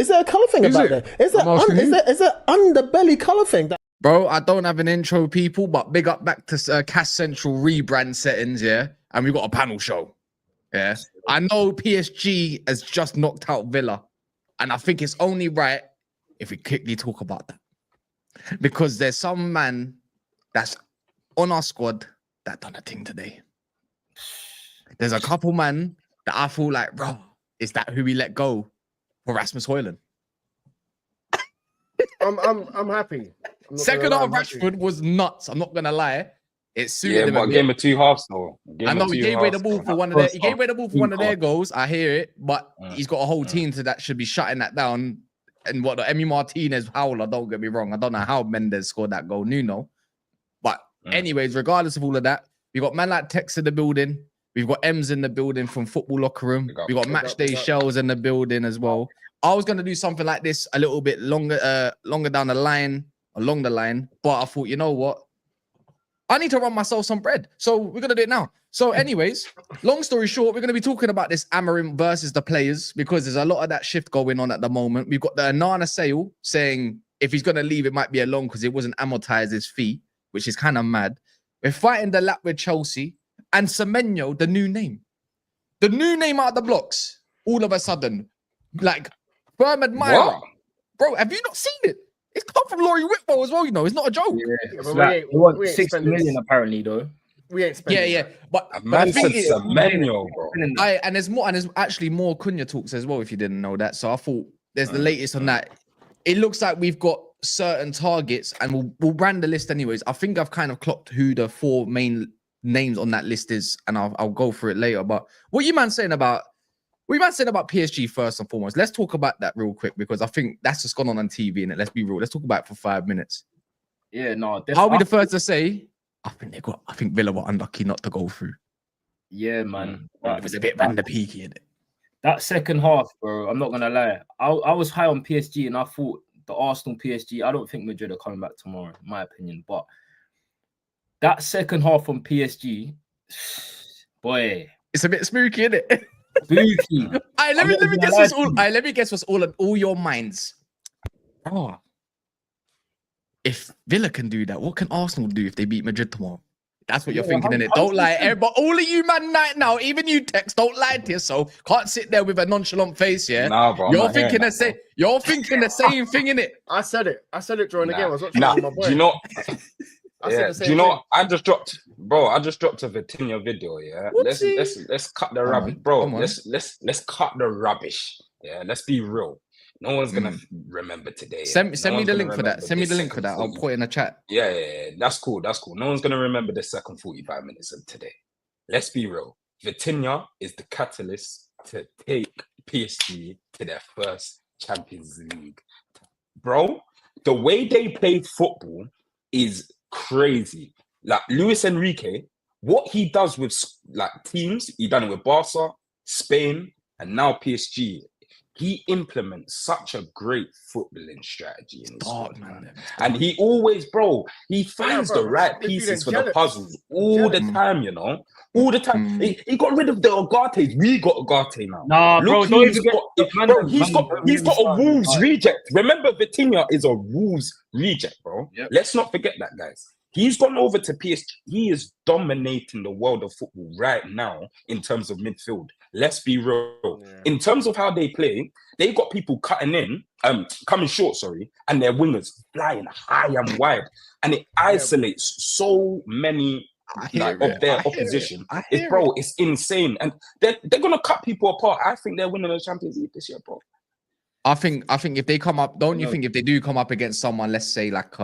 Is there a colour thing Is about it? there? Is there underbelly colour thing? Bro, I don't have an intro, people, but big up back to Cash Central rebrand settings, yeah? And we've got a panel show, yeah? I know PSG has just knocked out Villa, and I think it's only right if we quickly talk about that. Because there's some man that's on our squad that done a thing today. There's a couple man that I feel like, bro, is that who we let go for Rasmus Højlund? I'm happy. Second half Rashford was nuts. I'm not gonna lie. It suited him. But game of two halves though. I know he gave away the ball for one of their. He gave away the ball for one of their goals. I hear it, but he's got a whole team that should be shutting that down. And what the Emi Martinez howler? Don't get me wrong. I don't know how Mendes scored that goal. Nuno. But anyways, regardless of all of that, we got man like Tex in the building. We've got M's in the building from Football Locker Room. We got Matchday Shells in the building as well. I was gonna do something like this a little bit longer down the line, along the line, but I thought, you know what? I need to run myself some bread. So we're going to do it now. So anyways, long story short, we're going to be talking about this Amorim versus the players because there's a lot of that shift going on at the moment. We've got the Onana sale saying if he's going to leave, it might be a loan because it wasn't amortized his fee, which is kind of mad. We're fighting Delap with Chelsea and Semenyo, the new name. The new name out of the blocks, all of a sudden. Like, firm admirer. What? Bro, have you not seen it? It's come from Laurie Whitwell as well, you know. It's not a joke. Yeah, but we want 60 million apparently, though. We ain't spending. Yeah. But man said Semenyo, bro. And there's actually more Cunha talks as well, if you didn't know that. So I thought there's the latest on that. It looks like we've got certain targets, and we'll brand the list anyways. I think I've kind of clocked who the 4 main names on that list is, and I'll go through it later. But what you man saying about PSG first and foremost? Let's talk about that real quick because I think that's just gone on TV, and let's be real. Let's talk about it for 5 minutes. Yeah, no. I'll be the first to say I think Villa were unlucky not to go through. Yeah, man. It was a bit Van der Peaky in it. That second half, bro. I'm not gonna lie. I was high on PSG, and I thought the Arsenal PSG. I don't think Madrid are coming back tomorrow, in my opinion. But that second half on PSG, boy, it's a bit spooky, isn't it? Spooky. Let me guess what's all. Let me guess what's all on all your minds. Oh, if Villa can do that, what can Arsenal do if they beat Madrid tomorrow? That's what you're thinking, innit? Don't lie, but all of you man right now, even you Tex, don't lie to yourself. Can't sit there with a nonchalant face, yeah. Nah, bro. You're thinking the same. You're thinking the same thing, innit? I said it during the game. I was watching with my boy. Do you know? Do you know what? I just dropped a Vitinha video. Yeah, let's cut the rubbish, bro. Let's cut the rubbish. Yeah, let's be real. No one's gonna remember today. Send me the link for that. Send me the link for that. I'll put it in the chat. Yeah. That's cool. No one's gonna remember the second 45 minutes of today. Let's be real. Vitinha is the catalyst to take PSG to their first Champions League. Bro, the way they play football is crazy. Like Luis Enrique, what he does with like teams, he done it with Barca, Spain, and now PSG. He implements such a great footballing strategy in his squad, man. And he always, he finds the right pieces for the puzzles all the time, you know? All the time. He got rid of the Ugarte. We got Ugarte now. Nah, look, he's got a Wolves reject. Remember, Vitinha is a Wolves reject, bro. Yep. Let's not forget that, guys. He's gone over to PSG. He is dominating the world of football right now in terms of midfield. Let's be real. Yeah. In terms of how they play, they've got people coming short, and their wingers flying high and wide. And it isolates so many of their opposition. It's insane. And they're going to cut people apart. I think they're winning the Champions League this year, bro. I think if they come up, don't you think if they do come up against someone, let's say like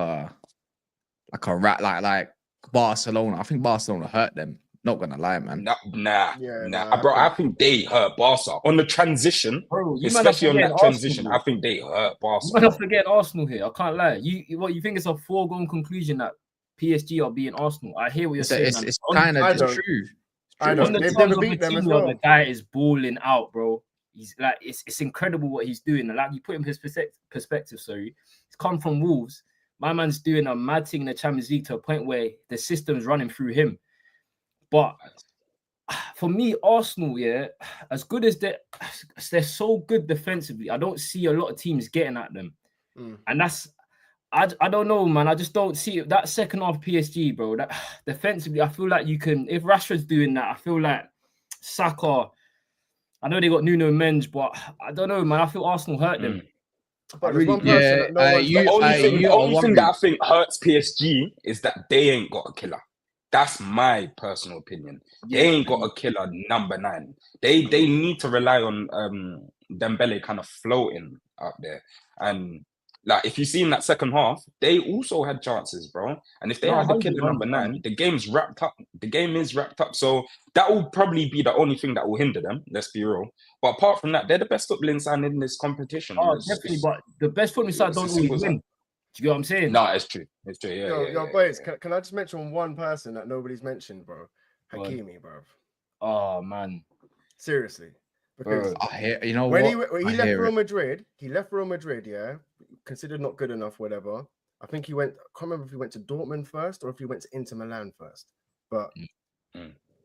Barcelona, I think Barcelona hurt them. Not gonna lie, man. Nah, bro. I think they hurt Barca on the transition, especially on that transition. I think they hurt Barca. I'm not forgetting Arsenal here. I can't lie. You think it's a foregone conclusion that PSG are beating Arsenal? I hear what you're saying. It's kind of true. I know. They've never beat them as well. The guy is balling out, bro. He's like, it's incredible what he's doing. Like, you put him in his perspective. Sorry, he's come from Wolves. My man's doing a mad thing in the Champions League to a point where the system's running through him. But for me, Arsenal, as good as they're so good defensively, I don't see a lot of teams getting at them. And that's, I don't know, man. I just don't see it. That second half PSG, bro, that defensively, I feel like you can, if Rashford's doing that, I feel like Saka, I know they got Nuno Mendes, but I don't know, man. I feel Arsenal hurt them. But there's one person that no one's the only thing that I think hurts PSG is that they ain't got a killer. That's my personal opinion. They ain't got a killer number 9. They need to rely on Dembele kind of floating up there. And like if you see in that second half, they also had chances, bro. And if they had a killer number 9, the game's wrapped up. The game is wrapped up. So that will probably be the only thing that will hinder them. Let's be real. But apart from that, they're the best footballing side in this competition. Oh, definitely. But the best footballing side don't always win. Do you get what I'm saying? No, it's true. It's true. Yeah. Boys, can I just mention one person that nobody's mentioned, bro? Hakimi, bro. Oh man, seriously. Because you know when he left Real Madrid, yeah, considered not good enough, whatever. I think he went. I can't remember if he went to Dortmund first or if he went to Inter Milan first. But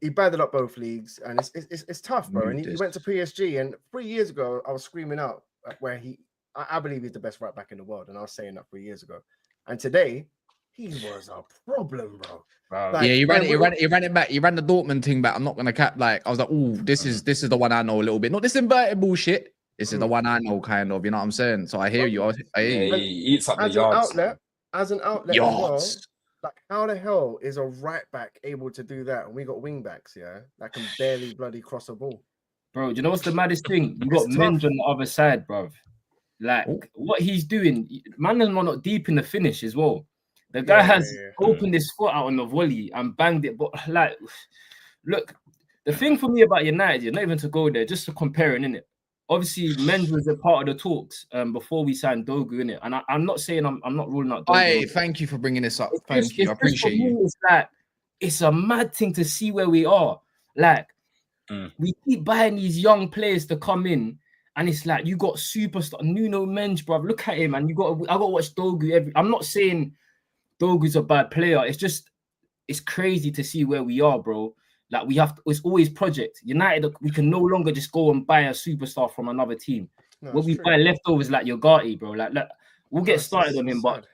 he battled up both leagues, and it's tough, bro. And he went to PSG, and 3 years ago, I was screaming out where I believe he's the best right back in the world, and I was saying that 3 years ago. And today, he was a problem, bro. Like, he ran it back. He ran the Dortmund thing back. I'm not gonna cap. Like I was like, oh, this is the one I know a little bit. Not this inverted bullshit. This is the one I know, kind of. You know what I'm saying? So I hear you. I hear you. He eats up the yards. As an outlet, as well, like how the hell is a right back able to do that? And we got wing backs, that can barely bloody cross a ball. Bro, do you know what's the maddest thing? You got Mendes on the other side, bro. Like what he's doing, man, is not deep in the finish as well. The guy has opened his foot out on the volley and banged it. But like, look, the thing for me about United, not even to go there, just to compare it, innit? Obviously, Mendes was a part of the talks before we signed Dorgu, innit? And I'm not saying I'm not ruling out Dorgu. Hey, thank you for bringing this up. Thank you. I appreciate you. It's like, it's a mad thing to see where we are. Like, we keep buying these young players to come in. And it's like, you got superstar Nuno Mendes, bro. Look at him, and I got to watch Dorgu I'm not saying Dorgu's a bad player. It's just, it's crazy to see where we are, bro. Like it's always project. United, we can no longer just go and buy a superstar from another team. No, when we buy leftovers like Yogati, bro. Like we'll get started on him, but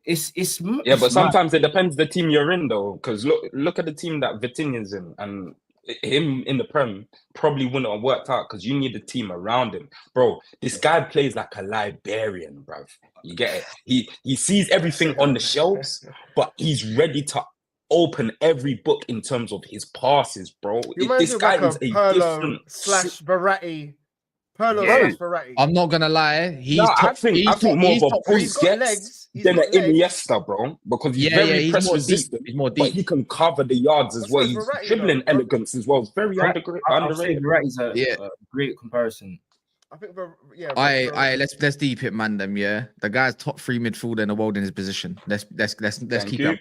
it's but sometimes it depends the team you're in though. Because look at the team that Vitinha's in, and him in the Prem probably wouldn't have worked out because you need a team around him, bro. This guy plays like a librarian, bro. You get it? He sees everything on the shelves, but he's ready to open every book in terms of his passes, bro. This guy is a different Verratti. I'm not gonna lie. I think more of a Busquets than an Iniesta, bro, because he's very press resistant. He's more deep, but he can cover the yards as well. He's dribbling elegance as well. It's very underrated. Verratti's a great comparison. I think, let's deep it, man. The guy's top 3 midfielder in the world in his position. Let's keep it up.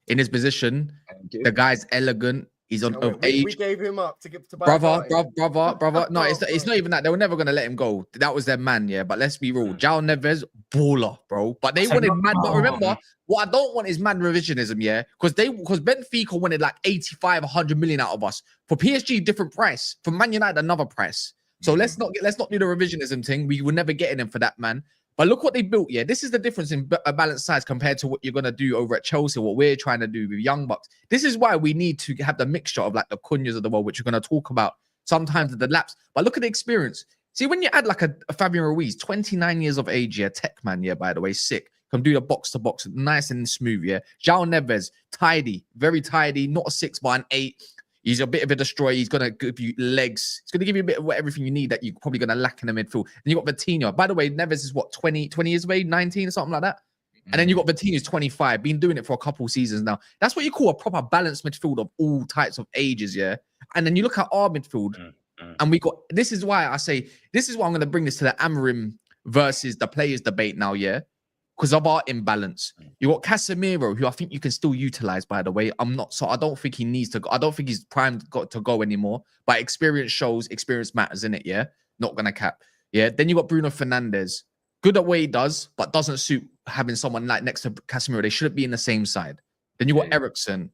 In his position, the guy's elegant. He's on age. We gave him up to buy brother. No, it's not even that. They were never gonna let him go. That was their man, But let's be real. João Neves, baller, bro. But they wanted mad. But remember, what I don't want is mad revisionism, because Benfica wanted like 85, 100 million out of us. For PSG, different price. For Man United, another price. So let's not do the revisionism thing. We were never getting him for that, man. But look what they built, This is the difference in a balanced size compared to what you're going to do over at Chelsea, what we're trying to do with Young Bucks. This is why we need to have the mixture of like the Cunhas of the world, which we're going to talk about sometimes at the laps. But look at the experience. See, when you add like a Fabian Ruiz, 29 years of age, tech man, by the way, sick. Can do the box-to-box, nice and smooth, João Neves, tidy, very tidy, not a 6 but an 8. He's a bit of a destroyer. He's going to give you legs. He's going to give you a bit of everything you need that you're probably going to lack in the midfield. And you got Vitinha. By the way, Neves is what, 20 years of age, 19 or something like that? And then you got Vitinha who's 25, been doing it for a couple seasons now. That's what you call a proper balanced midfield of all types of ages, And then you look at our midfield, and we got, this is why I'm going to bring this to the Amorim versus the players debate now, because of our imbalance. You got Casemiro, who I think you can still utilize, by the way. I don't think he needs to go. I don't think he's primed to go anymore. But experience shows, experience matters, in it, Not gonna cap. Then you got Bruno Fernandes. Good at what he does, but doesn't suit having someone like next to Casemiro. They shouldn't be in the same side. Then you got Eriksen.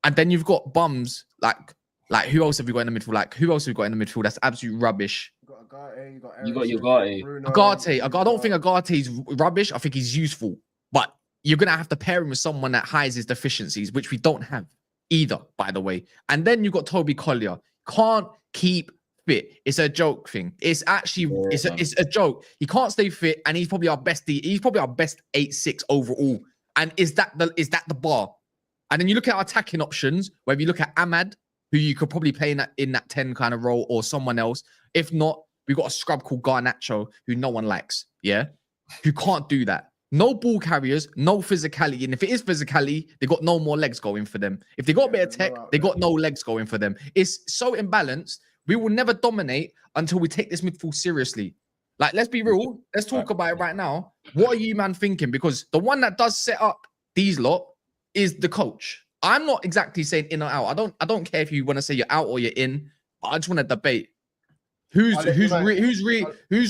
And then you've got bums like Like, who else have we got in the midfield? Like, who else have we got in the midfield that's absolute rubbish? You got Agate, you got You got Eriksen, Ugarte. Bruno, Agate. I don't think Agate's rubbish. I think he's useful. But you're going to have to pair him with someone that hides his deficiencies, which we don't have either, by the way. And then you got Toby Collier. Can't keep fit. It's a joke thing. It's actually, it's a joke. He can't stay fit, and he's probably our best 8-6 overall. And is that the bar? And then you look at our attacking options, where if you look at Ahmad, who you could probably play in that 10 kind of role, or someone else. If not, we've got a scrub called Garnacho, who no one likes, yeah? Who can't do that. No ball carriers, no physicality. And if it is physicality, they got no more legs going for them. If they got a bit of tech, they got no legs going for them. It's so imbalanced. We will never dominate until we take this midfield seriously. Like, let's be real. Let's talk about it right now. What are you, man, thinking? Because the one that does set up these lot is the coach. I'm not exactly saying in or out. I don't care if you want to say you're out or you're in. I just want to debate. Who's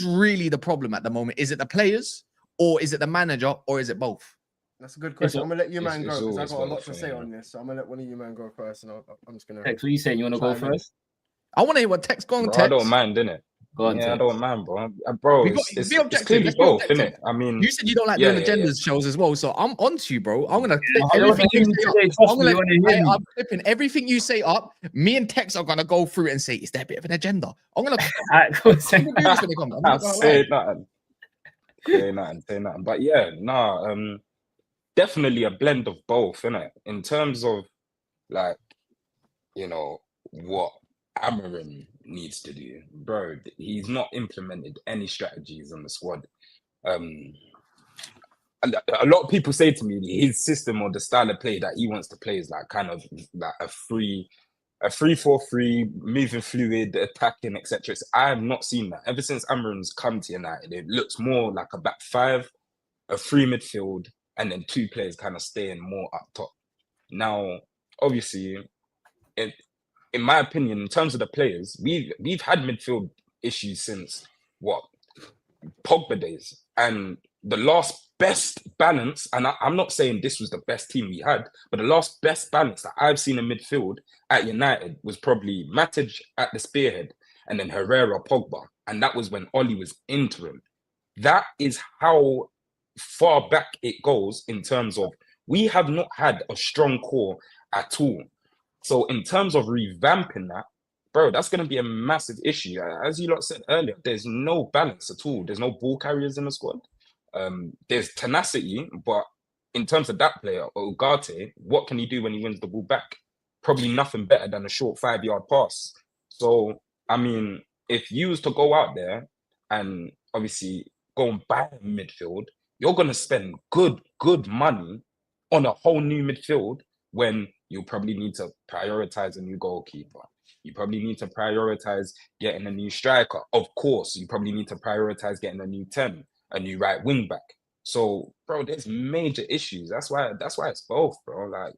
really the problem at the moment? Is it the players, or is it the manager, or is it both? That's a good question. I'm gonna let you man go because I've got a lot to say on this. So I'm gonna let one of you man go first, and I'm just gonna. Tex, what are you saying? You want to go first? I want to hear what Tex going. Bro, Tex. I don't mind, innit? Go on, I don't mind, bro. Bro, it's clearly both, innit? I mean, you said you don't like doing agendas shows as well, so I'm on to you, bro. I'm gonna I'm clipping everything you say up. Me and Tex are gonna go through it and say, is there a bit of an agenda? I'm gonna say nothing. Say nothing. But yeah, definitely a blend of both, innit? In terms of, like, you know, what Amorim needs to do, bro. He's not implemented any strategies on the squad. And a lot of people say to me his system or the style of play that he wants to play is like kind of like a 3-4-3, moving fluid, attacking, etc. I have not seen that ever since Amorim's come to United. It looks more like a back five, a free midfield, and then two players kind of staying more up top. Now, obviously, in my opinion, in terms of the players, we've had midfield issues since Pogba days, and the last best balance, and I'm not saying this was the best team we had, but the last best balance that I've seen in midfield at United was probably Matic at the spearhead, and then Herrera, Pogba, and that was when Oli was interim. That is how far back it goes in terms of we have not had a strong core at all. So in terms of revamping that, bro, that's going to be a massive issue. As you lot said earlier, there's no balance at all. There's no ball carriers in the squad. There's tenacity, but in terms of that player, Ugarte, what can he do when he wins the ball back? Probably nothing better than a short 5-yard pass. So, I mean, if you was to go out there and obviously go and buy a midfield, you're going to spend good money on a whole new midfield when you probably need to prioritize a new goalkeeper. You probably need to prioritize getting a new striker. Of course, you probably need to prioritize getting a new 10, a new right wing back. So, bro, there's major issues. That's why it's both, bro. Like,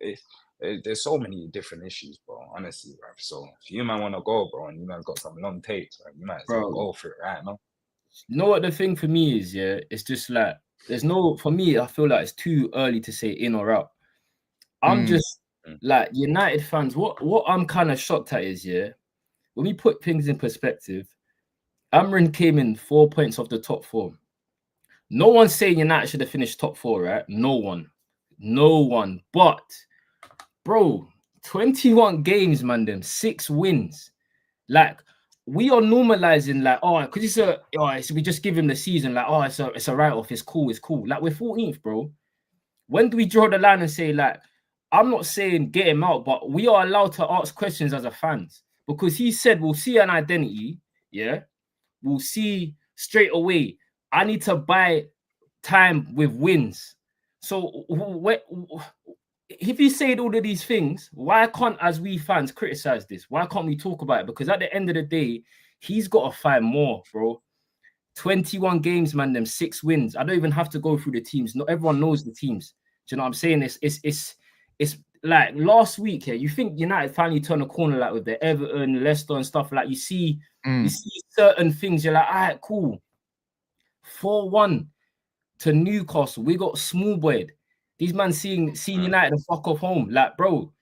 there's so many different issues, bro. Honestly, bro. So, if you might want to go, bro, and you might have got some long tapes, right, you might as well go for it, right? No? You know what the thing for me is, yeah? It's just like, for me, I feel like it's too early to say in or out. I'm just like United fans. What I'm kind of shocked at is, yeah, when we put things in perspective, Amorim came in 4 points off the top 4. No one's saying United should have finished top 4, right? No one. But, bro, 21 games, man, them 6 wins. Like, we are normalizing, like, because we just give him the season, like, it's a write-off, it's cool. Like, we're 14th, bro. When do we draw the line and say, like, I'm not saying get him out, but we are allowed to ask questions as a fans, because he said we'll see an identity, yeah? We'll see straight away. I need to buy time with wins. So if he said all of these things, why can't, as we fans, criticize this? Why can't we talk about it? Because at the end of the day, he's got to find more, bro. 21 games, man, them 6 wins. I don't even have to go through the teams. Not everyone knows the teams. Do you know what I'm saying? It's like last week here. You think United finally turned a corner, like with the Everton, Leicester and stuff. Like you see certain things. You're like, all right, cool. 4-1 to Newcastle. We got small boyed. These man seeing United and fuck off home. Like, bro,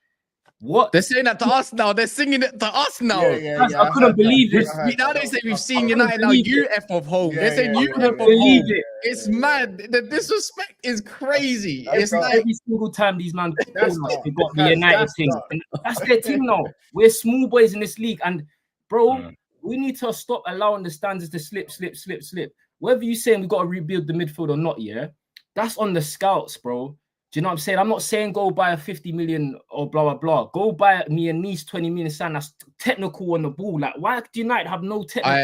What? They're saying that to us now. They're singing it to us now. I couldn't believe it. Now they say we've seen United now. You F of home. They're saying you F of believe home. it. It's mad. The disrespect is crazy. It's like every single time these man they got the United thing. And that's their team now. We're small boys in this league, and bro, we need to stop allowing the standards to slip. Whether you saying we got to rebuild the midfield or not, yeah, that's on the scouts, bro. Do you know what I'm saying? I'm not saying go buy a 50 million or blah, blah, blah. Go buy me a niece 20 million stand that's technical on the ball. Like, why do United have no technical?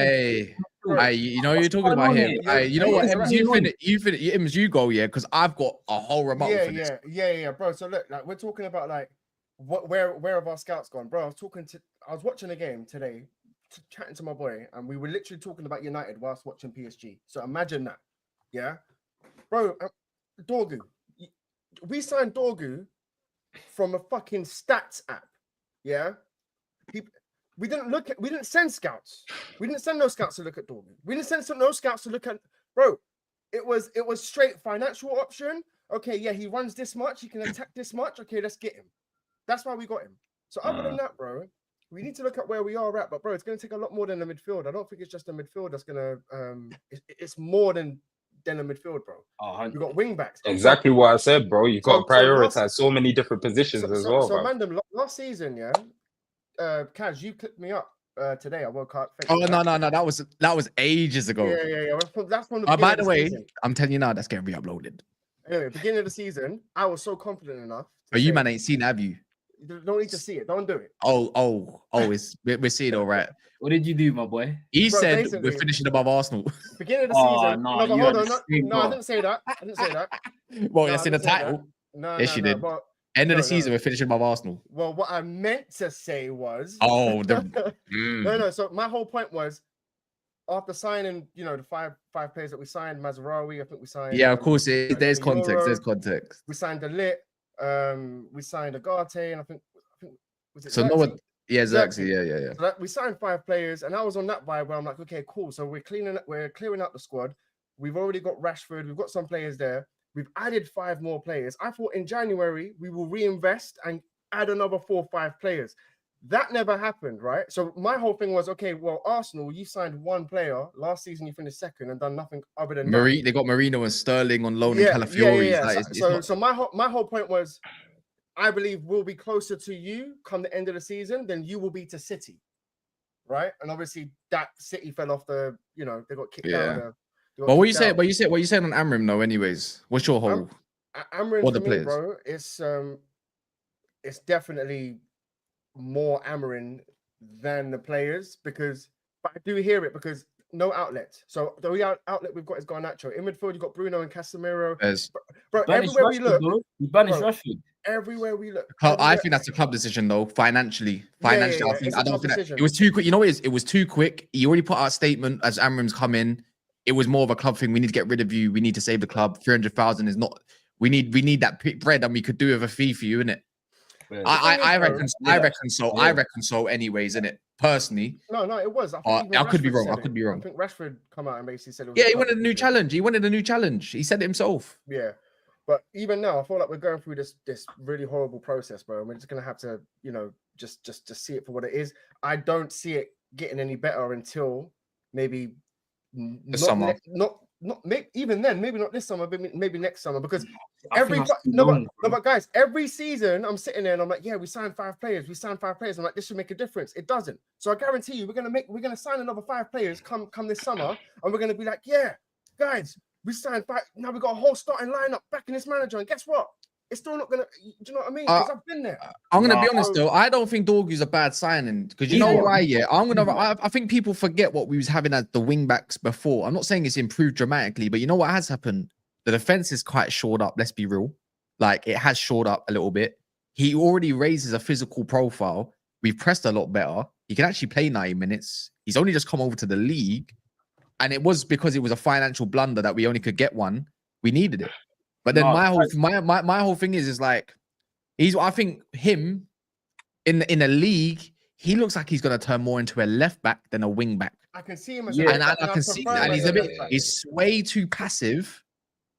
You know, you're talking about him. You know what, Ems, you go, yeah, because I've got a whole rebuttal for this. Yeah, bro. So look, like we're talking about like where have our scouts gone, bro? I was watching a game today, chatting to my boy, and we were literally talking about United whilst watching PSG. So imagine that, yeah, bro. Dorgu. We signed Dorgu from a fucking stats app. Yeah. We didn't send scouts. We didn't send no scouts to look at Dorgu. We didn't send no scouts to look at, bro. It was straight financial option. Okay, yeah, he runs this much, he can attack this much. Okay, let's get him. That's why we got him. So other than that, bro, we need to look at where we are at. But bro, it's gonna take a lot more than the midfield. I don't think it's just the midfield that's gonna it's more than a midfield, bro. You got wing backs. Exactly what I said, bro. You got to prioritize so many different positions as well. So, Mandem, last season, yeah. Kaz, you clicked me up today. I woke up. Oh no, that was ages ago. Yeah. That's from the by the way, I'm telling you now, that's getting re-uploaded. Anyway, beginning of the season, I was so confident enough. But you man ain't seen, have you? You don't need to see it. Don't do it. We're seeing all right. What did you do, my boy? He said we're finishing above Arsenal. Beginning of the season. No, hold on. No, I didn't say that. Well, that's in the title. No, yes, you did. End of the season, we're finishing above Arsenal. Well, what I meant to say was... No. So my whole point was, after signing, the five players that we signed, Mazraoui, I think we signed... Yeah, of course. There's context. There's context. We signed Delap. We signed Agate, and I think was it so Xerxes? No one... Yeah, Xerxes. Yeah. So we signed 5 players, and I was on that vibe where I'm like, okay, cool. So we're clearing out the squad. We've already got Rashford. We've got some players there. We've added 5 more players. I thought in January we will reinvest and add another 4 or 5 players. That never happened, right? So my whole thing was, okay, well, Arsenal, you signed 1 player. Last season you finished second and done nothing other than that. They got Marino and Sterling on loan and Calafiori. Yeah. So my whole point was, I believe we'll be closer to you come the end of the season than you will be to City, right? And obviously that City fell off the, they got kicked out. But what you saying on Amorim though? Anyways, what's your whole? Amorim for me, bro, it's definitely more Amorim than the players but I do hear it because no outlet. So the only outlet we've got is Garnacho. In midfield, you've got Bruno and Casemiro. Bro, everywhere we look, everywhere we look. I think that's a club decision though. Financially, I don't think that it was too quick. You know what it is? It was too quick. He already put out a statement as Amorim's come in. It was more of a club thing. We need to get rid of you. We need to save the club. 300,000 is not. We need that bread, and we could do with a fee for you, innit? Yeah. I reckon so. Yeah. I reckon so. Anyways, innit? Personally. No, it was. I could be wrong. I could be wrong. I think Rashford come out and basically said, he wanted a new challenge. He wanted a new challenge. He said it himself. Yeah, but even now, I feel like we're going through this really horrible process, bro. And we're just gonna have to, just see it for what it is. I don't see it getting any better until maybe. Summer. Even then, maybe not this summer, but maybe next summer. Because but guys, every season I'm sitting there and I'm like, yeah, we signed 5 players. I'm like, this should make a difference. It doesn't. So I guarantee you, we're gonna sign another 5 players come this summer, and we're gonna be like, yeah, guys, we signed 5. Now we got a whole starting lineup back in this manager, and guess what? It's still not gonna. Do you know what I mean? Because I've been there. I'm gonna be honest though. I don't think Dorgu's a bad signing because you know why? Yeah, I think people forget what we was having as the wing backs before. I'm not saying it's improved dramatically, but you know what has happened? The defense is quite shored up. Let's be real. Like it has shored up a little bit. He already raises a physical profile. We've pressed a lot better. He can actually play 90 minutes. He's only just come over to the league, and it was because it was a financial blunder that we only could get one. We needed it. But then my whole thing is like I think him in the league, he looks like he's gonna turn more into a left back than a wing back. I can see him as I can see that, and he's way too passive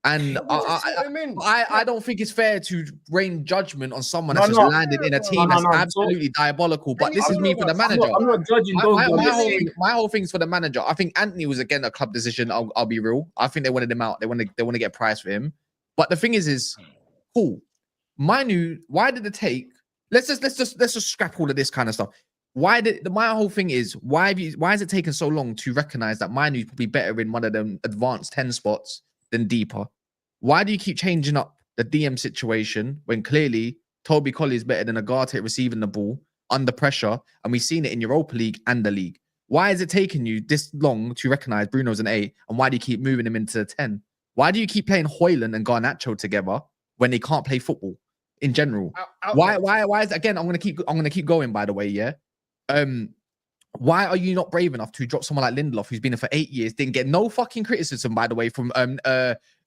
And I don't think it's fair to rain judgment on someone that's just landed in a team that's absolutely diabolical. But this is me for the manager. I'm not judging Dorgi. My whole thing's for the manager. I think Anthony was again a club decision. I'll be real. I think they wanted him out. They want to get a price for him. But the thing is cool. Manu, why did it take? Let's just scrap all of this kind of stuff. My whole thing is why is it taking so long to recognize that Manu is probably better in one of them advanced 10 spots than deeper? Why do you keep changing up the DM situation when clearly Toby Colley is better than Agate receiving the ball under pressure, and we've seen it in Europa League and the league? Why is it taking you this long to recognize Bruno's an 8, and why do you keep moving him into 10? Why do you keep playing Højlund and Garnacho together when they can't play football in general? Why is again? I'm gonna keep going. By the way, yeah. Why are you not brave enough to drop someone like Lindelof, who's been in for 8 years, didn't get no fucking criticism, by the way, from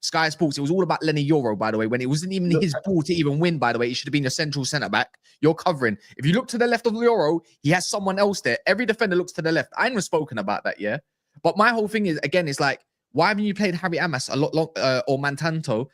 Sky Sports? It was all about Lenny Euro, by the way, when it wasn't even his ball to even win, by the way. He should have been your central centre-back. You're covering. If you look to the left of Euro, he has someone else there. Every defender looks to the left. I ain't even spoken about that, yeah? But my whole thing is, again, it's like, why haven't you played Harry Amas a lot or Mantanto?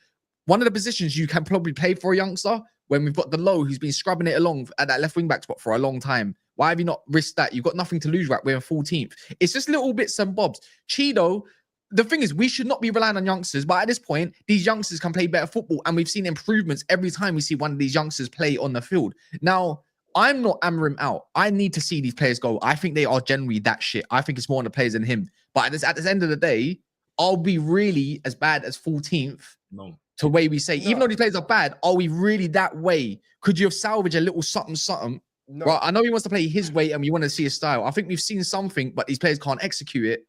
One of the positions you can probably play for a youngster when we've got the low who's been scrubbing it along at that left wing-back spot for a long time. Why have you not risked that? You've got nothing to lose, right? We're in 14th. It's just little bits and bobs. Cheeto, the thing is, we should not be relying on youngsters, but at this point, these youngsters can play better football, and we've seen improvements every time we see one of these youngsters play on the field. Now, I'm not Amorim out. I need to see these players go. I think they are generally that shit. I think it's more on the players than him. But at the end of the day, are we really as bad as 14th? No. To the way we say, even though these players are bad, are we really that way? Could you have salvaged a little something? No. Well, I know he wants to play his way and we want to see his style. I think we've seen something, but these players can't execute it.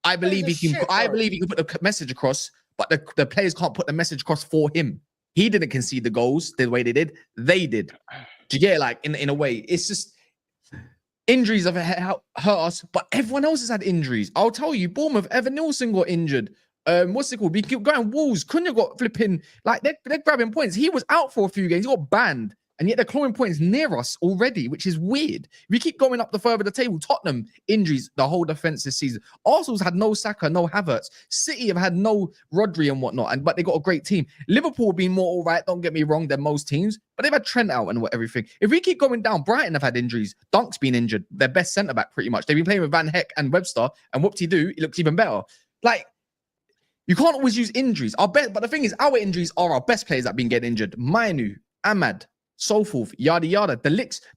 I believe he can put the message across, but the players can't put the message across for him. He didn't concede the goals the way they did. They did. Do you get it? Like in a way? It's just injuries have hurt us, but everyone else has had injuries. I'll tell you, Bournemouth, Evan Nielsen got injured. What's it called? We keep going. Wolves, Cunha got flipping, like they're grabbing points. He was out for a few games. He got banned. And yet they're clawing points near us already, which is weird. We keep going up the further the table. Tottenham, injuries, the whole defense this season. Arsenal's had no Saka, no Havertz. City have had no Rodri and whatnot, but they got a great team. Liverpool have been more all right, don't get me wrong, than most teams, but they've had Trent out and everything. If we keep going down, Brighton have had injuries. Dunk's been injured. Their best centre-back, pretty much. They've been playing with Van Heck and Webster, and whoop-de-doo, it looks even better. Like, you can't always use injuries. But the thing is, our injuries are our best players that have been getting injured. Mainu, Ahmad, so forth, yada yada. The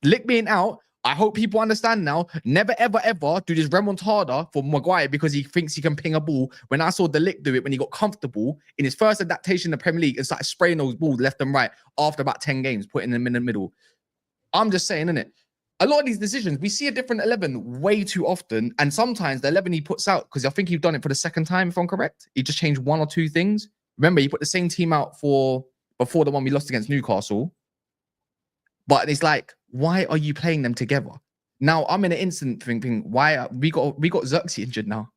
lick being out, I hope people understand now. Never ever ever do this remontada for Maguire because he thinks he can ping a ball. When I saw the lick do it when he got comfortable in his first adaptation in the Premier League and started spraying those balls left and right after about 10 games, putting them in the middle. I'm just saying, innit? A lot of these decisions, we see a different 11 way too often, and sometimes the 11 he puts out, because I think he's done it for the second time, if I'm correct. He just changed one or two things. Remember, he put the same team out before the one we lost against Newcastle. But it's like, why are you playing them together? Now I'm in an instant thinking, why we got Xerxes injured now?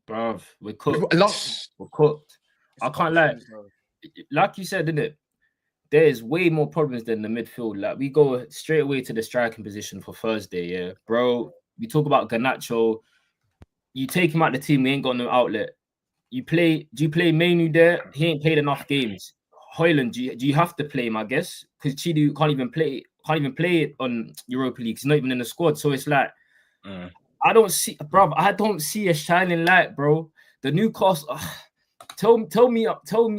Bruv, we're cooked. We're cooked. I can't lie. Like you said, didn't it? There's way more problems than the midfield. Like we go straight away to the striking position for Thursday, yeah. Bro, we talk about Garnacho. You take him out the team, we ain't got no outlet. Do you play Mainu there? He ain't played enough games. Højlund, do you have to play him, I guess? Because Chidu can't even play it on Europa League. He's not even in the squad. So it's like, I don't see a shining light, bro. The Newcastle, tell me,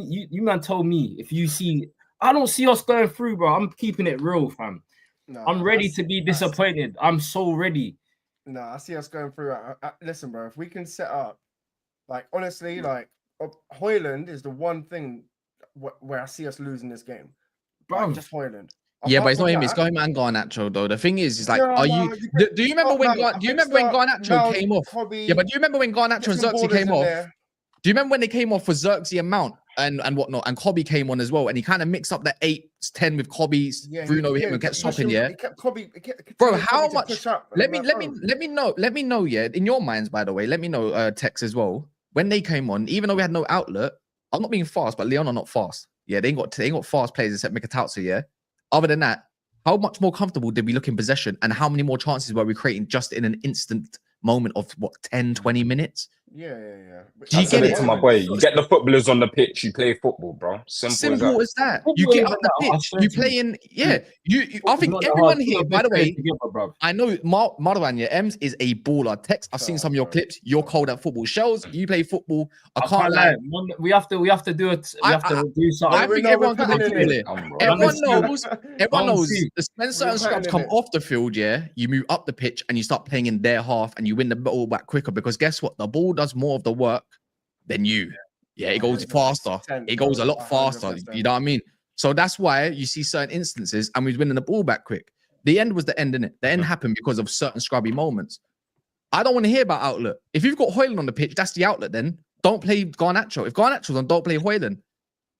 you man told me if you see, I don't see us going through, bro. I'm keeping it real, fam. No, I'm ready to be disappointed. I'm so ready. No, I see us going through. Listen, bro, if we can set up, like, honestly, like, Højlund is the one thing where I see us losing this game, bro. Like, just Højlund. Yeah, but it's not him. It's got him and Garnacho though. The thing is like, do you remember when Garnacho came off? Yeah, but do you remember when Garnacho and Xerxes came off? Do you remember when they came off for Xerxes and Mount and whatnot? And Kobe came on as well, and he kind of mixed up the 8-10 with Kobe, Bruno, him, and kept swapping. Yeah, bro, how much? Let me know. Yeah, in your minds, by the way, let me know. Text as well. When they came on, even though we had no outlet. I'm not being fast, but Leon are not fast. Yeah, they ain't got fast players except Mikatautsua, yeah? Other than that, how much more comfortable did we look in possession and how many more chances were we creating just in an instant moment of, 10, 20 minutes? Yeah. Do you I said get it it? to my boy. You get the footballers on the pitch, you play football, bro. Simple As that. Football You get ain't up the that pitch, hard, you play in. Yeah, I Football's think not that everyone hard. here, Put by your the best players way, together, bro. I know Marwan, yeah, Ems is a baller. Text, I've seen some of your clips. You're cold at football. Shells, you play football. I can't lie. We have to do it. We have to do something. I think everyone can play football here. Everyone knows the when certain scrubs come off the field, yeah, you move up the pitch and you start playing in their half and you win the ball back quicker because guess what? The ball does more of the work than you. Yeah, it goes faster. It goes a lot faster. You know what I mean? So that's why you see certain instances and we're winning the ball back quick. The end was the end, innit? The end happened because of certain scrubby moments. I don't want to hear about outlet. If you've got Hoyland on the pitch, that's the outlet then. Don't play Garnacho. If Garnacho's on, don't play Hoyland.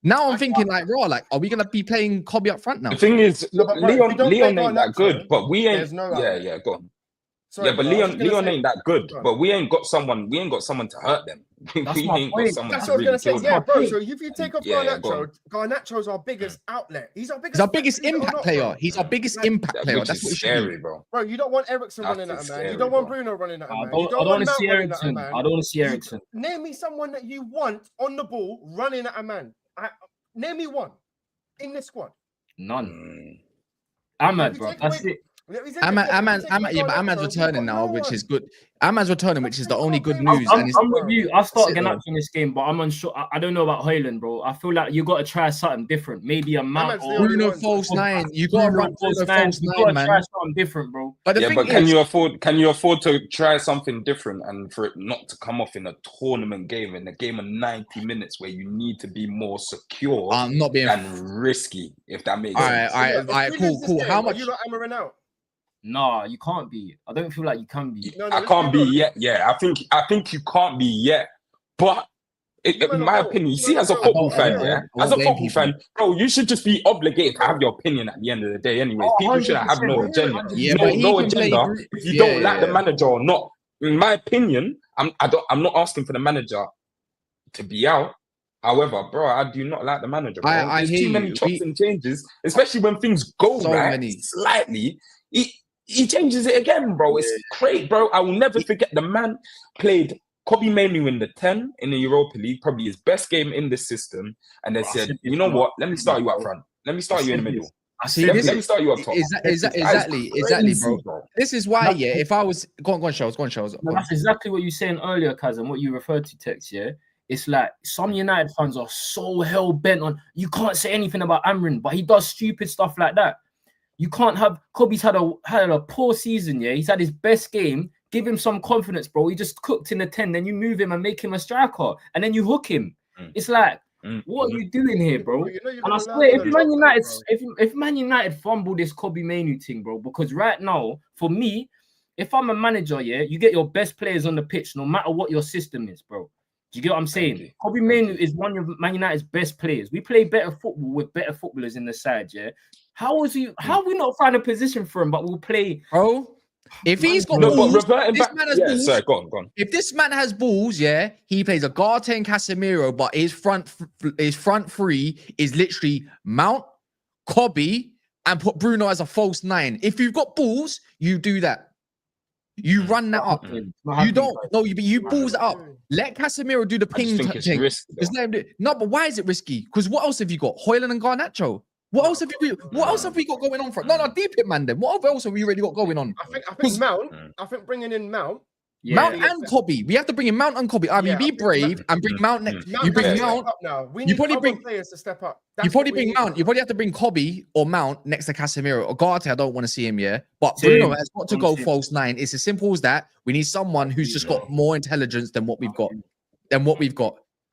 Now I'm thinking like, are we going to be playing Kobe up front now? The thing is, Leon ain't that good, but we ain't. No yeah, go on. Sorry, yeah, but Leon ain't that good, but we ain't got someone to hurt them. That's we my ain't point. got someone That's to what I was really going to say. kill Yeah, them. bro. So if you take off Yeah, Garnacho's our biggest outlet. He's our biggest. He's our biggest impact player. He's our biggest impact player. Which That's is what scary, bro. Bro, you don't want Eriksen running at a man. You don't want Bruno running at a man. I don't want to see Eriksen. I don't want to see Eriksen. Name me someone that you want on the ball running at a man. Name me one in this squad. None. Ahmad, bro. That's it. Ahmad's returning now, which is good. Ahmad's returning, which is the only good news. I'm with you. I start Garnacho in this game, but I'm unsure. I don't know about Hoyland, bro. I feel like you got to try something different. Maybe a Mount or Bruno false nine. You got to run Bruno false nine, man. Try something different, bro. But can you afford to try something different and for it not to come off in a tournament game, in a game of 90 minutes where you need to be more secure not being risky, if that makes sense. All right, cool. How much? You got Amorim out? Nah, you can't be. I don't feel like you can be. I can't be yet. Yeah, I think you can't be yet. But in my opinion, you see, as a football fan, bro, you should just be obligated to have your opinion at the end of the day. Anyways, people should have no agenda. No agenda. If you don't like the manager or not, in my opinion, I'm not asking for the manager to be out. However, bro, I do not like the manager. Bro. There's too many chops and changes, especially when things go slightly. He changes it again, bro. It's great, bro. I will never forget the man played Kobe Mainoo in the 10 in the Europa League, probably his best game in the system. And they said, you know what? Let me start you up front. Let me start you in the middle. Let me start you up top. Exactly, bro. This is why, if I was... Go on, Charles. That's exactly what you were saying earlier, Kazim, what you referred to, Tex, yeah? It's like some United fans are so hell-bent on, you can't say anything about Amorim, but he does stupid stuff like that. You can't have Kobe's had a poor season, yeah. He's had his best game. Give him some confidence, bro. He just cooked in the 10, then you move him and make him a striker, and then you hook him. It's like, what are you doing here, bro? And I swear, if Man United fumble this Kobe Mainoo thing, bro, because right now, for me, if I'm a manager, yeah, you get your best players on the pitch, no matter what your system is, bro. Do you get what I'm saying? Kobe Mainoo is one of Man United's best players. We play better football with better footballers in the side, yeah. How we not find a position for him, but we'll play, bro? If he's got balls, go on. If this man has balls, yeah, he plays a Garte and Casemiro, but his front three is literally Mount, Kobe, and put Bruno as a false 9. If you've got balls, you do that. You run that up. You don't. No, you balls it up. Let Casemiro do the ping thing. No, but why is it risky? Because what else have you got? Hoyland and Garnacho. What else have we got going on for? No, deep it, man. Then what else have we really got going on? I think Mount. I think bringing in Mount. Mount and Kobe. We have to bring in Mount and Kobe. Be brave and bring Mount next. You bring Mount. You probably bring players to step up. You probably bring Mount. You probably have to bring Kobe or Mount next to Casemiro or Garte. I don't want to see him. Yeah, but Bruno has got to go false 9. It's as simple as that. We need someone who's just got more intelligence than what we've got.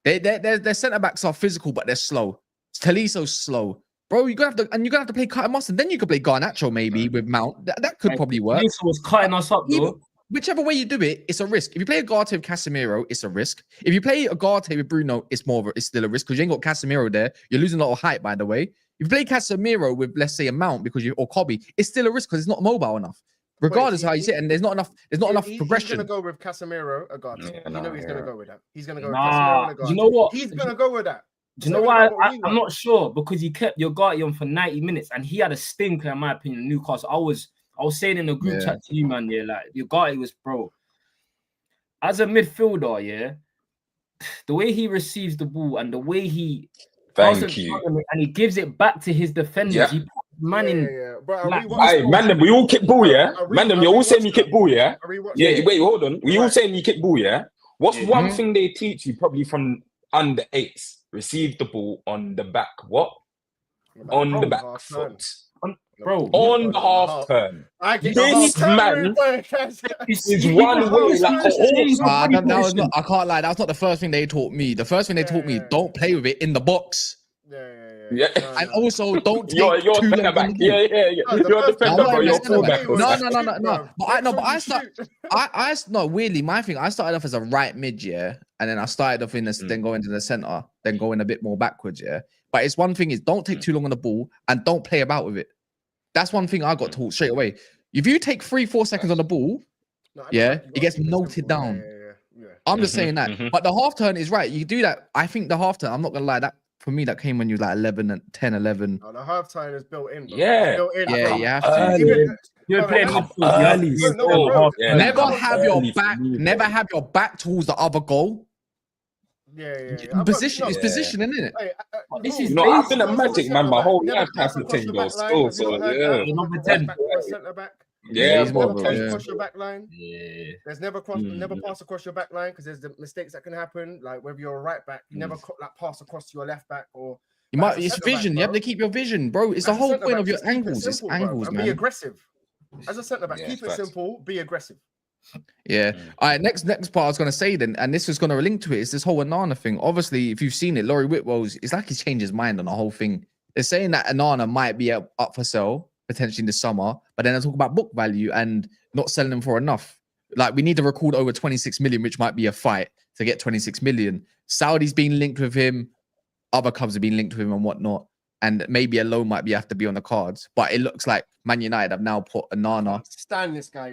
Their centre backs are physical, but they're slow. Taliso's slow. Bro, you're gonna have to play Carter Mustard. Then you could play Garnacho maybe with Mount. That could probably work. Taliso was cutting us up, though. Whichever way you do it, it's a risk. If you play a Garte with Casemiro, it's a risk. If you play a Garte with Bruno, it's still a risk because you ain't got Casemiro there. You're losing a lot of height, by the way. If you play Casemiro with, let's say, a Mount or Kobe, it's still a risk because it's not mobile enough. Regardless how you see it, and there's not enough progression. He's gonna go with Casemiro or Garte. He's gonna go with that. He's gonna go with Casemiro or Garte. You know what? He's gonna go with that. Do you know why? I'm not sure because he kept your Garte on for 90 minutes and he had a stinker, in my opinion, in Newcastle. I was saying in the group chat to you, man, yeah, like your Garte was, bro. as a midfielder, yeah, the way he receives the ball and the way he Thank you. and he gives it back to his defenders. Yeah. He puts man in. Yeah. Bro, Man, them, we all kick ball, yeah? Man, them, you're all saying you kick ball, yeah? Yeah, wait, hold on. We all saying you kick ball, yeah? What's one thing they teach you probably from under 8s? Receive the ball on the back. What? On the back foot. Bro, on the half turn. This man is one way like a horse. I can't lie. That's not the first thing they taught me. The first thing they taught me, don't play with it in the box. Yeah. And also, don't take you're too long back. on the ball. Yeah. You're a defender, bro. You're fullback. No, weirdly, my thing, I started off as a right mid, yeah, and then I started off in this, then going to the center, then going a bit more backwards, yeah. But it's one thing is don't take too long on the ball and don't play about with it. That's one thing I got taught straight away. If you take 3-4 seconds on the ball, it gets noted down. I'm just saying that. But the half turn is right. You do that. I think the half turn, I'm not gonna lie, that for me, that came when you were like 11 and 10, 11. Oh, the half time is built in. Bro. Yeah. Built in, yeah, bro. you have to. You're playing Never have your back towards the other goal. Yeah. Position is position, isn't it? This is I've been a Magic man my whole life. Passing the 10 goals still. So number 10. Yeah, never pass across your back line. Yeah. There's never pass across your back line because there's the mistakes that can happen. Like whether you're a right back, you never pass across to your left back or. It's vision. You have to keep your vision, bro. It's the whole point of your angles. It's angles, man. Be aggressive. As a centre back, keep it simple. Be aggressive. Yeah. All right. Next part I was gonna say then, and this was gonna link to it, is this whole Onana thing. Obviously, if you've seen it, Laurie Whitwell's, it's like he's changed his mind on the whole thing. They're saying that Onana might be up for sale potentially in the summer, but then they talk about book value and not selling them for enough. Like we need to record over 26 million, which might be a fight to get 26 million. Saudi's been linked with him, other clubs have been linked with him and whatnot, and maybe a loan might have to be on the cards. But it looks like Man United have now put Onana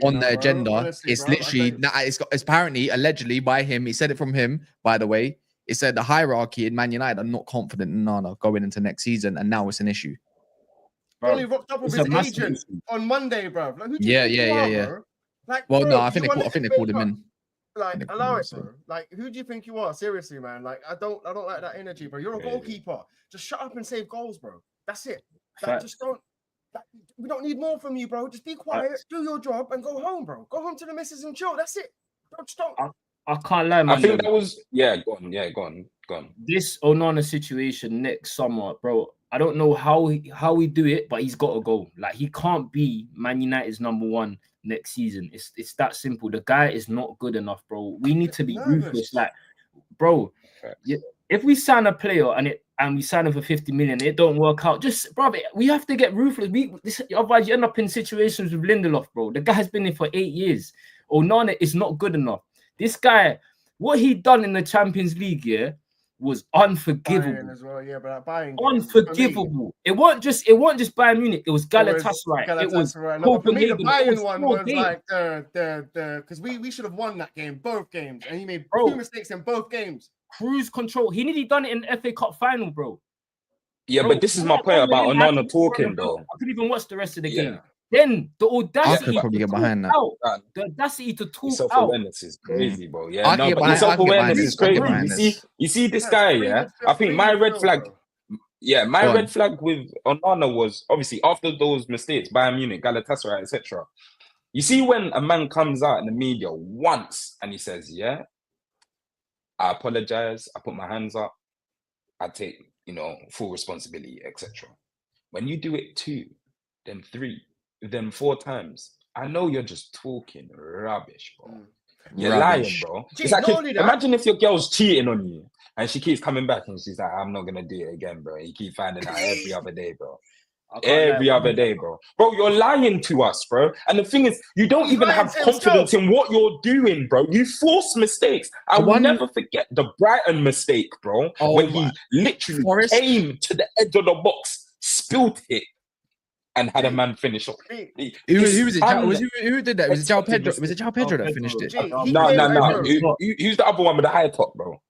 on the agenda. Honestly, it's literally it's apparently allegedly by him. He said it from him, by the way. It said the hierarchy in Man United are not confident in Onana going into next season, and now it's an issue. Only rocked up with his agent on Monday, bro. Like, yeah. Like, well, no, I think they called him in. Like, allow it, bro. Like, who do you think you are? Seriously, man. Like, I don't like that energy, bro. You're a goalkeeper. Just shut up and save goals, bro. That's it. Like, just don't. Like, we don't need more from you, bro. Just be quiet, do your job, and go home, bro. Go home to the missus and chill. That's it. Bro, just don't. I can't lie, man. I think that was go on. This Onana situation next summer, bro. I don't know how we do it, but he's got to go. Like he can't be Man United's number 1 next season. It's that simple. The guy is not good enough, bro. We need to be ruthless. Like, bro, if we sign a player and we sign him for 50 million, it don't work out. Just, bro, we have to get ruthless. Otherwise, you end up in situations with Lindelof, bro. The guy's been in for 8 years. Onana is not good enough. This guy, what he done in the Champions League, was unforgivable. As well, but buying unforgivable. It wasn't just Bayern Munich. It was Galatasaray. It was Copenhagen. The Bayern one was like because we should have won that game, both games, and he made 2 mistakes in both games. Cruise control. He nearly done it in the FA Cup final, bro. Yeah, bro, but this is my point about Onana talking, though. I couldn't even watch the rest of the game. Then the audacity, I could probably get behind that. The audacity to talk out. Self-awareness is crazy, bro. Yeah, no, but self-awareness is crazy. You see this guy, yeah? I think my red flag, red flag with Onana was obviously after those mistakes, Bayern Munich, Galatasaray, etc. You see when a man comes out in the media once and he says, yeah, I apologize, I put my hands up, I take, full responsibility, etc. When you do it 2, then 3, then 4 times, I know you're just talking rubbish, bro. You're lying, bro. It's like imagine if your girl's cheating on you and she keeps coming back and she's like, I'm not gonna do it again, bro. You keep finding out every other day, bro. Every other day, bro. Bro, you're lying to us, bro. And the thing is, you don't even have confidence in what you're doing, bro. You force mistakes. I will never forget the Brighton mistake, bro. When he literally came to the edge of the box, spilled it, and had a man finish off. Who did that? Was it João Pedro? Was it João Pedro that finished it? No. Who's the other one with the higher top, bro?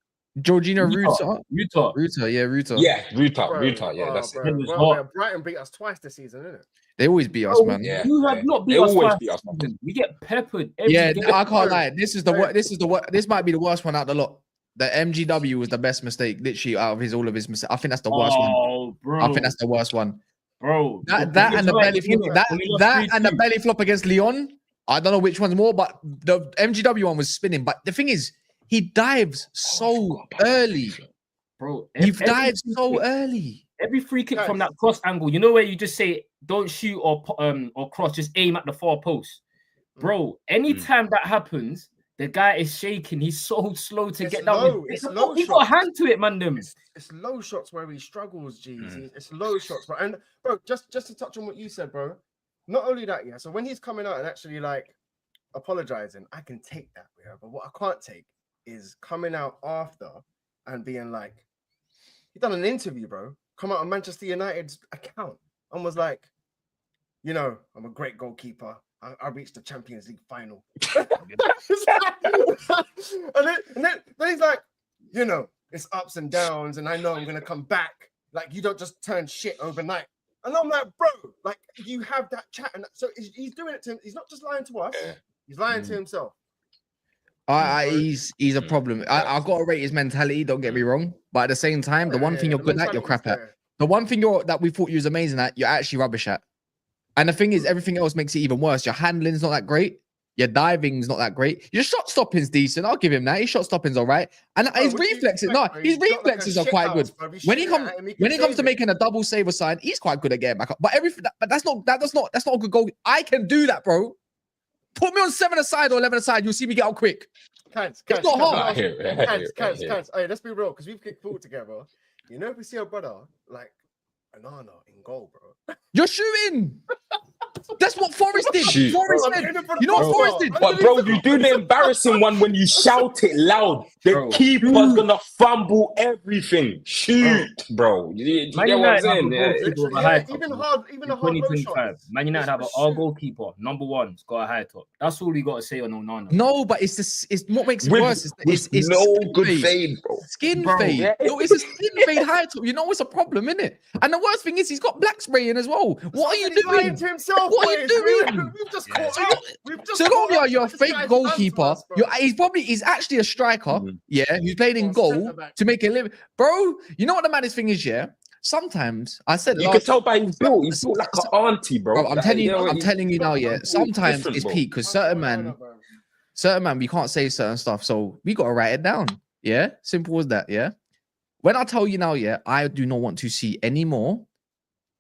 Georgina Ruta. Yeah, Ruta. Yeah, that's it. Well, Brighton beat us twice this season, isn't it? They always beat us, man. Yeah, you have not beat us twice. We get peppered. Yeah, I can't lie. This might be the worst one out the lot. The MGW was the best mistake, literally, out of all of his mistakes. I think that's the worst one. Bro. I think that's the worst one. Bro. That and the belly flop. That and the belly flop against Lyon. I don't know which one's more, but the MGW one was spinning. But the thing is, he dives so early. Bro, he dives so early. Every free kick from that cross angle, you know where you just say, don't shoot or cross, just aim at the far post. Bro, anytime that happens, the guy is shaking. He's so slow to get down. He got a hand to it, man. It's low shots where he struggles, G's. It's low shots, bro. And bro, just to touch on what you said, bro. Not only that, yeah. So when he's coming out and actually like apologizing, I can take that, yeah. But what I can't take is coming out after and being like, he done an interview, bro. Come out on Manchester United's account and was like, you know, I'm a great goalkeeper. I reached the Champions League final. and then he's like, you know, it's ups and downs, and I know I'm gonna come back. Like, you don't just turn shit overnight. And I'm like, bro, like, you have that chat, and so he's doing it to him. He's not just lying to us; he's lying to himself. He's a problem. I gotta rate his mentality. Don't get me wrong, but at the same time, the one thing you're good at, you're crap at. The one thing that we thought you was amazing at, you're actually rubbish at. And the thing is, everything else makes it even worse. Your handling's not that great. Your diving's not that great. Your shot stopping's decent. I'll give him that. His shot stopping's all right. And his reflexes, his reflexes are quite good. When he comes to making a double save aside, he's quite good at getting back up. But that's not a good goal. I can do that, bro. Put me on 7 aside or 11 aside. You'll see me get out quick. It's not hard. Hey, let's be real, because we've kicked forward together. You know, if we see a brother like Onana in goal, bro, you're shooting. That's what Forrest did. Forrest did. You know what Forrest did? But bro, you do the embarrassing one when you shout it loud. The keeper's gonna fumble everything. Shoot, bro. You get what I'm saying? Even a hard low shot. Man United have our goalkeeper, number 1, got a high top. That's all we got to say on Onana. No, but it's what makes it worse. It's no good fade, bro. Skin fade. Yeah. No, it's a skin fade high top. You know it's a problem, isn't it? And the worst thing is he's got black spray in as well. What are you doing? To himself. What are you doing? We've just caught up. You're a fake goalkeeper. He's actually a striker. Yeah, who's played in goal to make a living. Bro, you know what the maddest thing is, yeah? Sometimes I said you can tell by his build. He's built like an auntie, bro. I'm telling you now, yeah. Sometimes it's peak because certain man, we can't say certain stuff, so we gotta write it down. Yeah, simple as that. Yeah. When I tell you now, yeah, I do not want to see any more.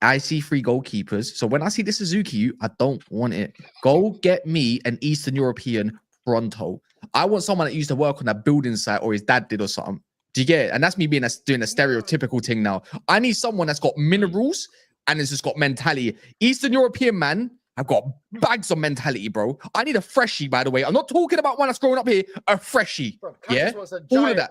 I see 3 goalkeepers. So when I see the Suzuki, I don't want it. Go get me an Eastern European pronto. I want someone that used to work on that building site or his dad did or something. Do you get it? And that's me doing a stereotypical thing now. I need someone that's got minerals and has just got mentality. Eastern European man, I've got bags of mentality, bro. I need a freshie, by the way. I'm not talking about one that's growing up here. A freshie. Bro, yeah? All of that.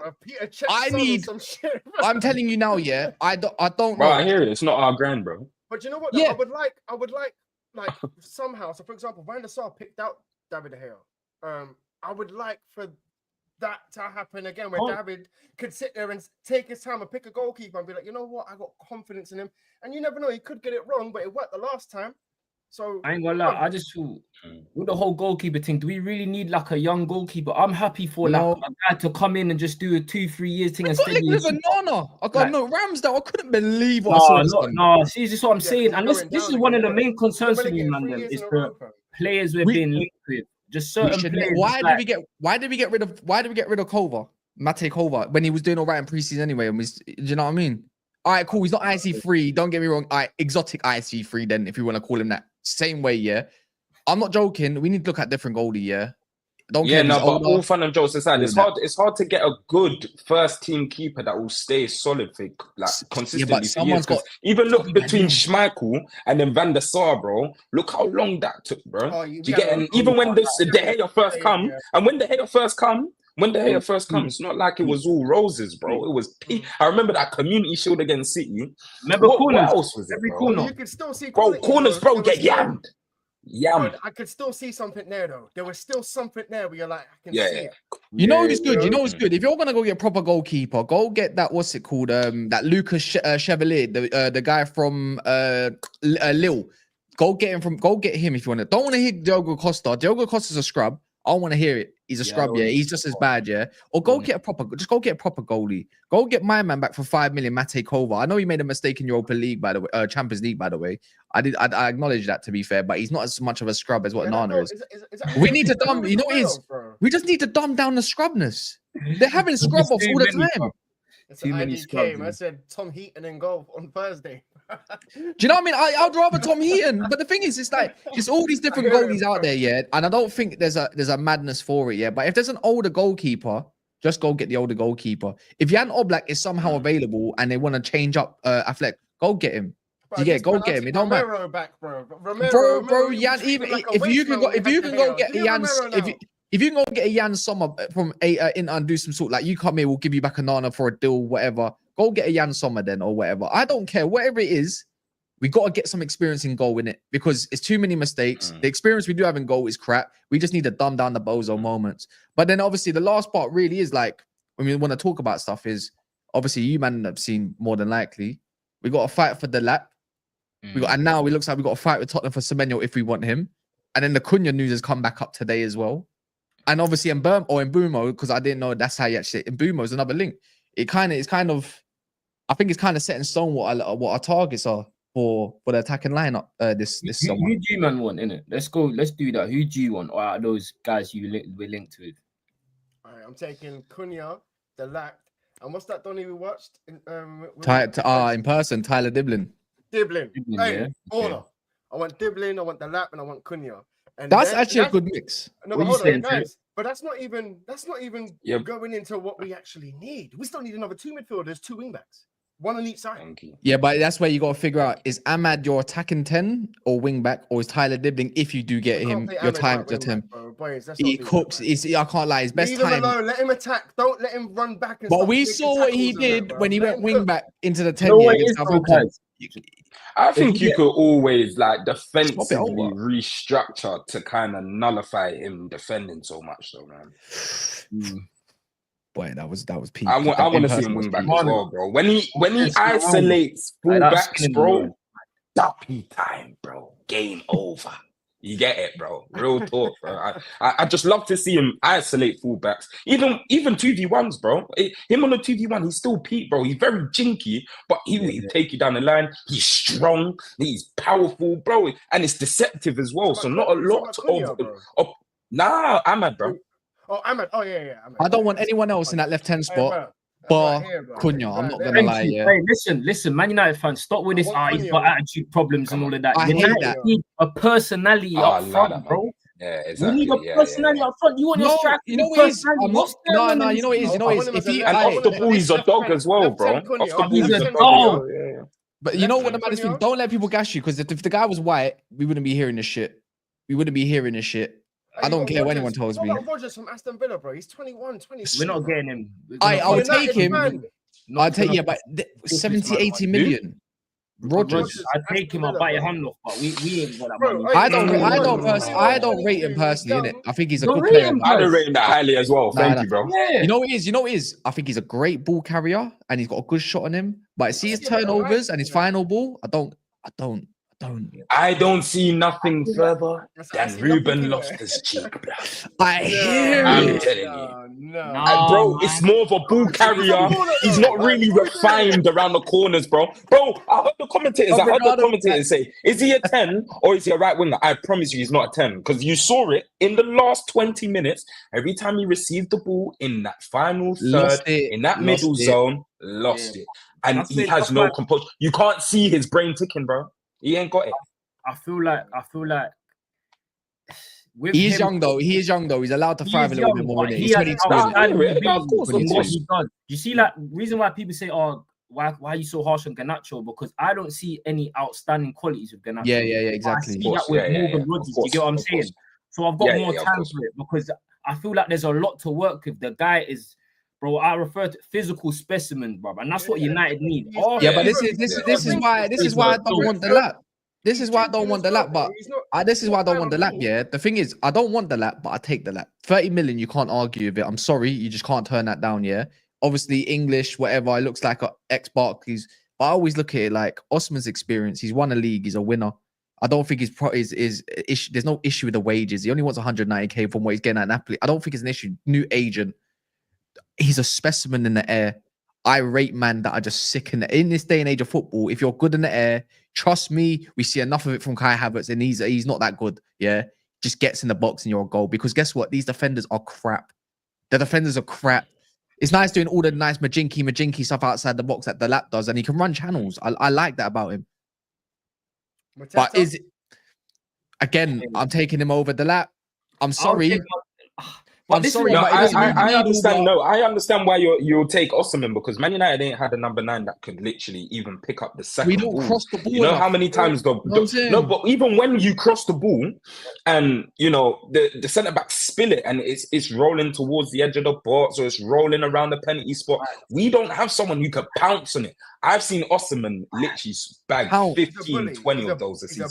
I'm telling you now, yeah. I don't bro, I hear it. It's not our grand, bro. But you know what? Yeah. I would like somehow. So for example, Van der Sar picked out David De Gea. I would like for that to happen again, where David could sit there and take his time and pick a goalkeeper and be like, you know what? I got confidence in him. And you never know, he could get it wrong, but it worked the last time. So I ain't gonna lie, I just feel with the whole goalkeeper thing, do we really need like a young goalkeeper? I'm happy for like a guy to come in and just do a 2-3 years thing and stay. I got no Ramsdale. I couldn't believe what I saw. No, see, this is what I'm saying. And this is one of the main concerns for me, man. Is the players we're being linked with. Just certain players. Why did we get rid of Kova? Mate Kova, when he was doing all right in preseason anyway. And do you know what I mean? All right, cool. He's not IC3. Don't get me wrong. Exotic IC3 then, if you want to call him that. Same way, yeah. I'm not joking. We need to look at different goalie, yeah. But all fun and jokes aside, it's hard to get a good first team keeper that will stay solid for like consistently for years. Even look between Schmeichel and then Van der Sar, bro. Look how long that took, bro. Even when the De Gea first come, and when De Gea first come. When De Gea first comes, it's not like it was all roses, bro. It was I remember that Community Shield against City. Remember what else was it, every bro? corner. You can still see corners, bro, get yammed. Yeah, But I could still see something there, though. There was still something there where you're like, I can see it. You know who's good? You know who's good? If you're gonna go get a proper goalkeeper, go get that. What's it called? That Lucas Chevalier, the guy from Lille. Go get him if you want to. Don't want to hit Diogo Costa. Diogo Costa's a scrub. I don't want to hear it. He's a scrub, yeah. He's just as bad, yeah. Or go get a proper goalie. Go get my man back for 5 million, Mate Kova. I know he made a mistake in Europa League, by the way, Champions League, by the way. I acknowledge that, to be fair, but he's not as much of a scrub as what Nana is. We need to dumb. You know what it is? We just need to dumb down the scrubness. They're having scrub offs all the time. Too many scrubs. I said Tom Heaton in goal on Thursday. Do you know what I mean? I'd rather Tom Heaton, but the thing is, it's like there's all these different goalies out there, yeah. And I don't think there's a madness for it, yeah. But if there's an older goalkeeper, just go get the older goalkeeper. If Jan Oblak is somehow available and they want to change up Affleck, go get him. Go get him. It don't matter. Bro, Jan. Even if you can go get Jan, if you can go get a Jan Sommer from Inter and do some sort, like you come here, we'll give you back a Nana for a deal, whatever. Go get a Jan Sommer then or whatever. I don't care. Whatever it is, we got to get some experience in goal in it because it's too many mistakes. The experience we do have in goal is crap. We just need to dumb down the bozo moments. But then obviously the last part really is like, when we want to talk about stuff is, obviously you man have seen more than likely. We got to fight for Delap. And now it looks like we got to fight with Tottenham for Semenyo if we want him. And then the Cunha news has come back up today as well. And obviously in Mbumo, because I didn't know that's how you actually, Mbumo is another link. I think it's kind of set in stone what our targets are for the attacking lineup this summer. Who do you man want in it? Let's do that. Who do you want? Or are those guys we're linked with? All right, I'm taking Cunha, Delap, and what's that Donny we watched in person, Tyler Diblin. Hey, order. I want Diblin, I want Delap, and I want Cunha. And that's actually a good mix. No, but hold on, guys. But that's not even going into what we actually need. We still need another 2 midfielders, 2 wingbacks, 1 on each side. Yeah, but that's where you got to figure out, is Ahmad your attacking 10 or wingback, or is Tyler Dibbling, if you do get him, your time to 10? He cooks. I can't lie. His best time. Leave him alone. Let him attack. Don't let him run back. But we saw what he did when he went wingback into the 10 against Southampton. I think you could always like defensively restructure to kind of nullify him defending so much, though, man. Boy, that was peak. I want to see him wing back as well, bro. When he isolates fullbacks, bro, duppy time, bro. Game over. You get it, bro. Real talk, bro. I just love to see him isolate fullbacks. Even 2v1s, bro. Him on the 2v1, he's still peak, bro. He's very jinky, but he will take you down the line. He's strong. He's powerful, bro. And it's deceptive as well. So not a lot of nah, Ahmad, bro. Oh, Ahmad. Oh, yeah. Ahmad. I don't want anyone else in that left-hand spot. But Cunha, I'm not gonna lie. Yeah. Hey, listen, Man United fans, stop with this. He's got attitude problems and all of that. I hate that. Need a personality up front, bro. Yeah, exactly. You need a personality up front. You want your striker? You know what it is? No. You know what it is? If he and off the ball, he's a dog as well, bro. Off the ball, he's a dog. But you know what the maddest thing? Don't let people gas you, because if the guy was white, we wouldn't be hearing this shit. I don't care what anyone tells me. Rogers from Aston Villa, bro. He's 21, 26. We're not getting him. I would take him. I'd take, but 70, 80 million. Rogers. I'd take him. I'll bite your hand off, but we ain't got that money. I don't rate him personally, innit? I think he's a good player. I don't rate him that highly as well. Thank you, bro. Yeah. You know what it is? I think he's a great ball carrier and he's got a good shot on him. But see his turnovers and his final ball, I don't see nothing further than Ruben Loftus-Cheek, bro. I hear I'm telling you. Bro, it's more of a ball carrier. He's not really refined around the corners, bro. Bro, I heard the commentators say, is he a 10 or is he a right winger? I promise you he's not a 10, because you saw it in the last 20 minutes. Every time he received the ball in that final third, in that middle zone, lost it. And he has no composure. You can't see his brain ticking, bro. He ain't got it. I feel like he is young though. He's allowed to thrive a little bit more. He's 22. Of course, what he does. You see, like, reason why people say, "Oh, why are you so harsh on Garnacho?" Because I don't see any outstanding qualities with Garnacho. Yeah, exactly. I see that with Morgan Rodgers. You get what I'm saying? So I've got more time for it, because I feel like there's a lot to work with. The guy is, bro, I refer to physical specimen, bro, and that's what United need. But this is why I don't want Delap. This is why I don't want the lap, but this is why I don't want the lap. Yeah, the thing is, I don't want the lap, but I take the lap. 30 million, you can't argue with it. I'm sorry, you just can't turn that down. Yeah, obviously English, whatever. It looks like a ex Barclays, but I always look at it like Osman's experience. He's won a league. He's a winner. I don't think there's no issue with the wages. He only wants 190k from what he's getting at Napoli. I don't think it's an issue. New agent. He's a specimen in the air. I rate man that are just sick in this day and age of football. If you're good in the air, trust me, we see enough of it from Kai Havertz, and he's not that good. Yeah, just gets in the box and you're a goal. Because guess what? These defenders are crap. The defenders are crap. It's nice doing all the nice majinky stuff outside the box that the lap does, and he can run channels. I like that about him. But is it again? I'm taking him over the lap. I'm sorry. I'm sorry. No, I understand. No, I understand why you'll take Osimhen, because Man United ain't had a number 9 that could literally even pick up the second. We don't ball. cross the ball. You know how many times no, but even when you cross the ball, and you know the centre back spill it, and it's rolling towards the edge of the box, or it's rolling around the penalty spot. We don't have someone who can pounce on it. I've seen Osimhen literally bag 15, 20 of those a season.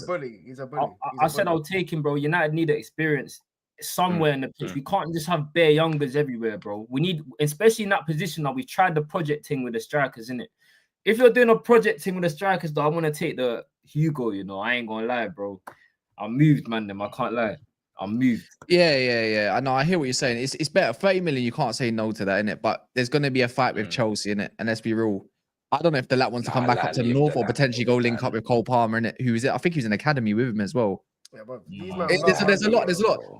He's a bully. I said I'll take him, bro. United need experience somewhere in the pitch. We can't just have bare youngers everywhere, bro. We need, especially in that position that we tried the project thing with the strikers, innit? If you're doing a project thing with the strikers, though, I want to take the Hugo, you know. I ain't gonna lie, bro. I'm moved, man. I can't lie. I'm moved. Yeah. I know. I hear what you're saying. It's better. 30 million, you can't say no to that, innit? But there's gonna be a fight with Chelsea, innit? And let's be real. I don't know if the lap wants to come back up to the north or potentially go link up with Cole Palmer, innit? Who is it? I think he's in academy with him as well. Yeah, but there's a lot.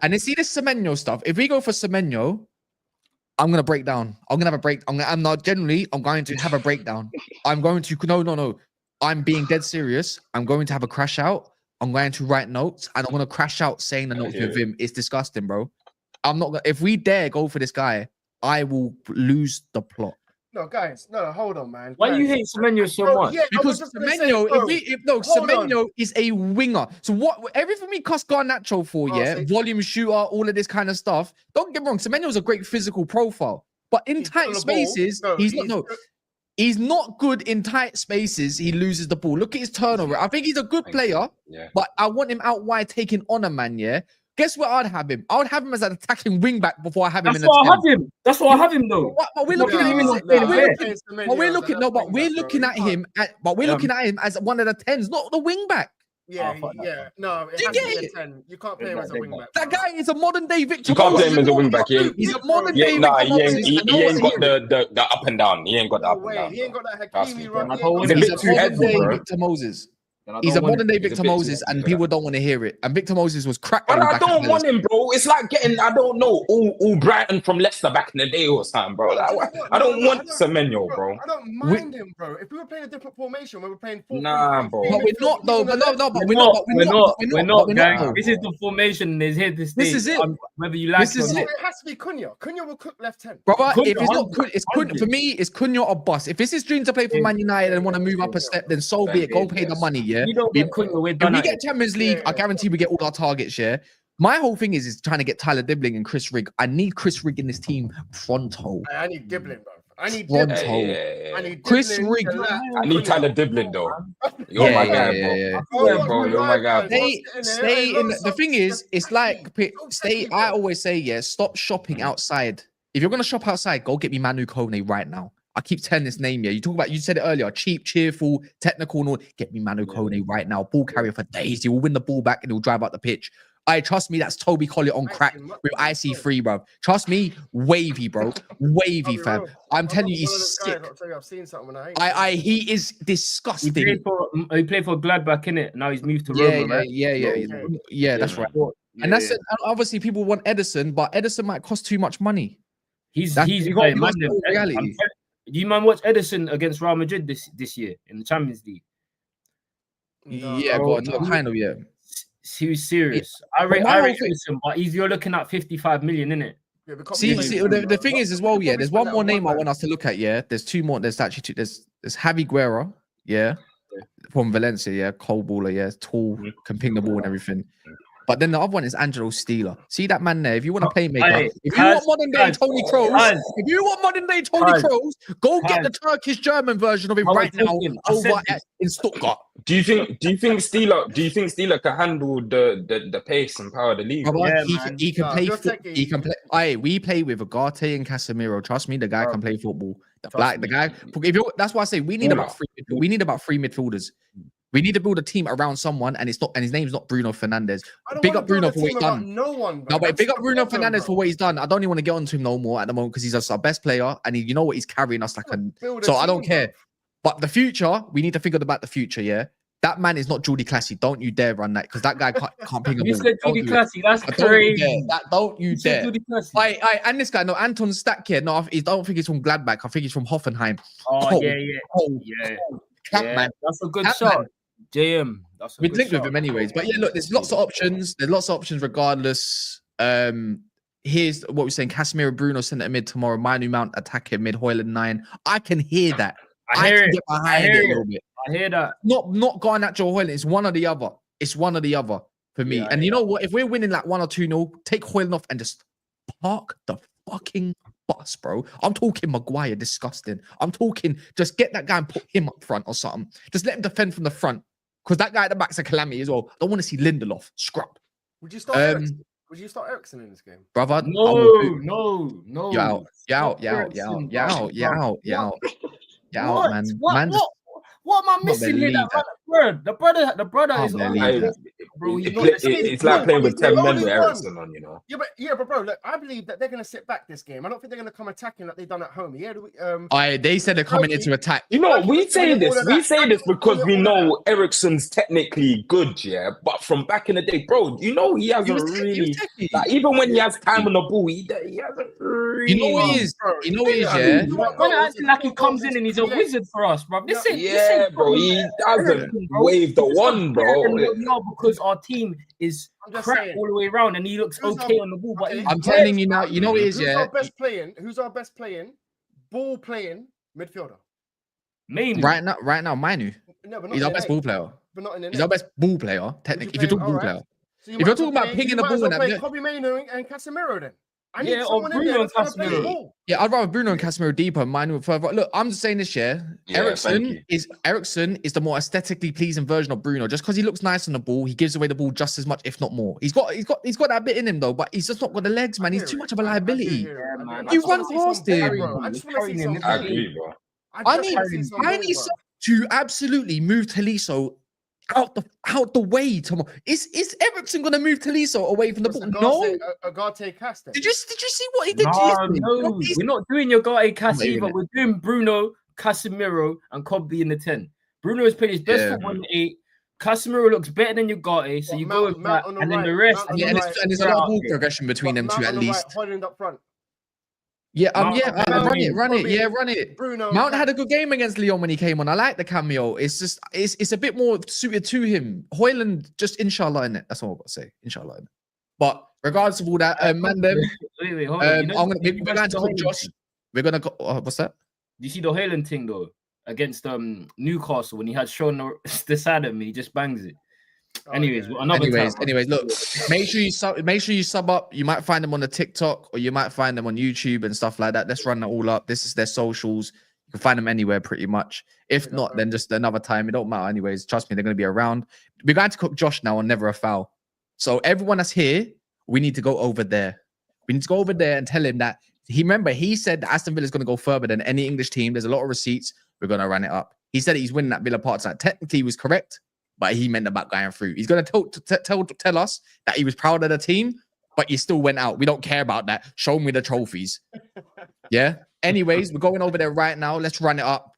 And you see this Semenyo stuff. If we go for Semenyo, I'm gonna break down. I'm gonna have a break. I'm going to have a breakdown. No. I'm being dead serious. I'm going to have a crash out. I'm going to write notes, and I'm gonna crash out saying the notes with him. It's disgusting, bro. I'm not gonna. If we dare go for this guy, I will lose the plot. No, guys, hold on, man. Why do you hate Semenyo so much? Yeah, because Semenyo, Semenyo is a winger. So what? Everything we cuss Garnacho for, volume shooter, all of this kind of stuff. Don't get me wrong, Semenyo's a great physical profile, but in tight spaces, he's not good in tight spaces. He loses the ball. Look at his turnover. I think he's a good player, but I want him out wide taking on a man. Yeah. Guess where I'd have him? I would have him as an attacking wing back before I have him in the 10. That's what I have him though. But we're looking at him as one of the 10s, not the wing back. Yeah. No, it has to be a 10. You can't play him as a wing back. That guy is a modern day Victor. You can't play him as a wing back. He's a modern day Victor Moses. He ain't got the up and down. He ain't got the up and down. He ain't got that Hakimi run. He's a bit too heavy, bro. Victor Moses. He's a modern day Victor Moses, and people don't want to hear it. And Victor Moses was cracked. But I don't want him, bro. It's like getting, I don't know, all Brighton from Leicester back in the day or something, bro. I don't want Semenyo, bro. I don't mind him, bro. If we were playing a different formation, we were playing 4-3-3. Nah, bro. But we're not, though. We're not, gang. This is the formation. Is here to stay. This is it. Whether you like it or not. It has to be Cunha. Cunha will cook left 10. Brother, if it's not Cunha, for me, it's Cunha or bust. If it's his dream to play for Man United and want to move up a step, then so be it. Go pay the money, yeah? You don't get Cunha. If we get Champions League, I guarantee we get all our targets, yeah? My whole thing is trying to get Tyler Dibbling and Chris Rigg. I need Chris Rigg in this team pronto. I need Dibbling, bro. I need pronto. I need Chris Rigg. I need Tyler Dibbling, though. You're my guy, bro. You're my guy, bro. Stay in. The thing is, it's like, I always say, stop shopping outside. If you're going to shop outside, go get me Manu Kone right now. I keep telling this name, you said it earlier, cheap, cheerful, technical, and all. Get me Manu Kone right now. Ball carrier for days. He will win the ball back and he'll drive out the pitch. Trust me, that's Toby Collier on crack with IC3, bro. Trust me, wavy, bro. Wavy, fam. I'm telling you, he's sick. I've seen something. He is disgusting. He played for Gladbach, innit? Now he's moved to Roma, right? Yeah, that's right. And that's it. And obviously people want Edison, but Edison might cost too much money. He's reality. Do you mind watch Edison against Real Madrid this year in the Champions League? Kind of. He was serious. I rate Edison, but you're looking at 55 million, innit? See, the thing is as well, there's one more name I want us to look at, There's two more. There's actually two. There's Javi Guerra, from Valencia, cold baller, tall, can ping the ball and everything. But then the other one is Angelo Steeler. See that man there? If you want a playmaker, if you Kaz, want modern day Kaz, Tony Kroos, Kaz, if you want modern day Tony Kaz, Kroos, go get Kaz. the Turkish German version of him I was right now thinking, I said over this. in Stuttgart. Do you think Steeler can handle the pace and power of the league? Brother, Yeah, he man. can Nah, play. just take it He easy. can play. Aye, we play with Agate and Casemiro. Trust me, the guy Bro. can play football. Trust The me. guy. If you, that's why I say we need Baller. about three midfielders. We need to build a team around someone, and his name's not Bruno Fernandes. I don't Big wanna up Bruno build a for what team he's about done. No one, bro. No, but That's big up the Bruno problem, Fernandes bro. for what he's done. I don't even want to get onto him no more at the moment because he's just our best player, and you know what, he's carrying us like a. Build a So I don't team, care. bro. But the future, we need to think about the future. Yeah, that man is not Jordi Classy. Don't you dare run that because that guy can't ping a You ball. said Don't Jordi do it. Classy. That's Don't you crazy. dare. Don't you You said dare. Jordi Classy. And this guy, no, Anton Stack no, I don't think he's from Gladbach. I think he's from Hoffenheim. Oh, Cold, yeah. cold, Yeah, man. that's a good That shot. man. JM, that's a We'd good link with shot. him anyways. But yeah, look, there's lots of options. There's lots of options regardless. Here's what we're saying: Casemiro, Bruno, centre mid tomorrow. Manu Mount attacking mid. Hoyland 9. I can hear that. I hear can it. get behind it a little bit. I hear that. Not going at Joe Hoyland. It's one or the other. It's one or the other for me. Yeah, And you know what? If we're winning like 1 or 2-0, take Hoyland off and just park the fucking bus, bro. I'm talking Maguire, disgusting. I'm talking just get that guy and put him up front or something. Just let him defend from the front. Because that guy at the back's a calamity as well. I don't want to see Lindelof scrap. Would you start Eriksen? Would you start Eriksen in this game? Brother, No. You're out, man. What am I missing here? The brother is Can't on believe it, that. bro. It's like playing with 10 men only with one. Eriksen on, you know. Yeah, but bro, look, I believe that they're gonna sit back this game. I don't think they're gonna come attacking like they've done at home. Yeah, They said they're coming in to attack. You know, we say this because we know Eriksen's technically good, yeah. But from back in the day, bro, you know he hasn't really. Like, even when he has time on the ball, he hasn't really. You know what it is? You know what it is, yeah? When acting like he comes in and he's a wizard for us, bro. This ain't bro. He doesn't wave the one, bro. No, because our team is crap all the way around, and he looks okay on the ball. But I'm telling you now. You know what it is, yeah? Who's our best playing, ball playing midfielder? Mainly. Right now, Manu. No, but not He's our best ball player. But not in the He's our best ball player, technically. If you're talking ball player. So if you're talking about picking the ball, and Kobe Mainoo and Casemiro, then. I need someone in there that's gonna play the ball. Yeah, I'd rather Bruno and Casemiro deeper, Manu further. Look, I'm just saying this, yeah. Eriksen is the more aesthetically pleasing version of Bruno. Just because he looks nice on the ball, he gives away the ball just as much, if not more. He's got that bit in him though, but he's just not got the legs, man. He's too much of a liability. You run past him. I just want to see some. I agree, bro. I need to absolutely move Tolisso out the way tomorrow. Is Eriksen gonna move Tolisso away from the ball? No. Agate Casta. Did you see what he did? No, we're not doing your Agate Casta either. We're doing Bruno, Casemiro, and Kobe in the 10. Bruno has played his best football in the 8. Casemiro looks better than Agate, so you go with that, and then the rest. And there's a lot of ball progression between them two at least. Holding up front. Run it. Bruno Mount had a good game against Lyon when he came on. I like the cameo. It's just it's a bit more suited to him. Hoyland, just inshallah in it. That's all I've got to say. Inshallah in it. But regardless of all that, man, them. Wait, hold on. We're going to call Josh. We're gonna go. What's that? You see the Hoyland thing though against Newcastle when he had shown the side of me, he just bangs it. Anyways, look, make sure you sub up. You might find them on the TikTok or you might find them on YouTube and stuff like that. Let's run that all up. This is their socials. You can find them anywhere pretty much. If not, then just another time. It don't matter anyways. Trust me, they're going to be around. We're going to cook Josh now on Never a Foul. So everyone that's here, we need to go over there. We need to go over there and tell him that he said that Aston Villa is going to go further than any English team. There's a lot of receipts. We're going to run it up. He said he's winning that Villa Park side. Technically, he was correct, but he meant about going through. He's going to tell us that he was proud of the team, but you still went out. We don't care about that. Show me the trophies. Yeah. Anyways, we're going over there right now. Let's run it up.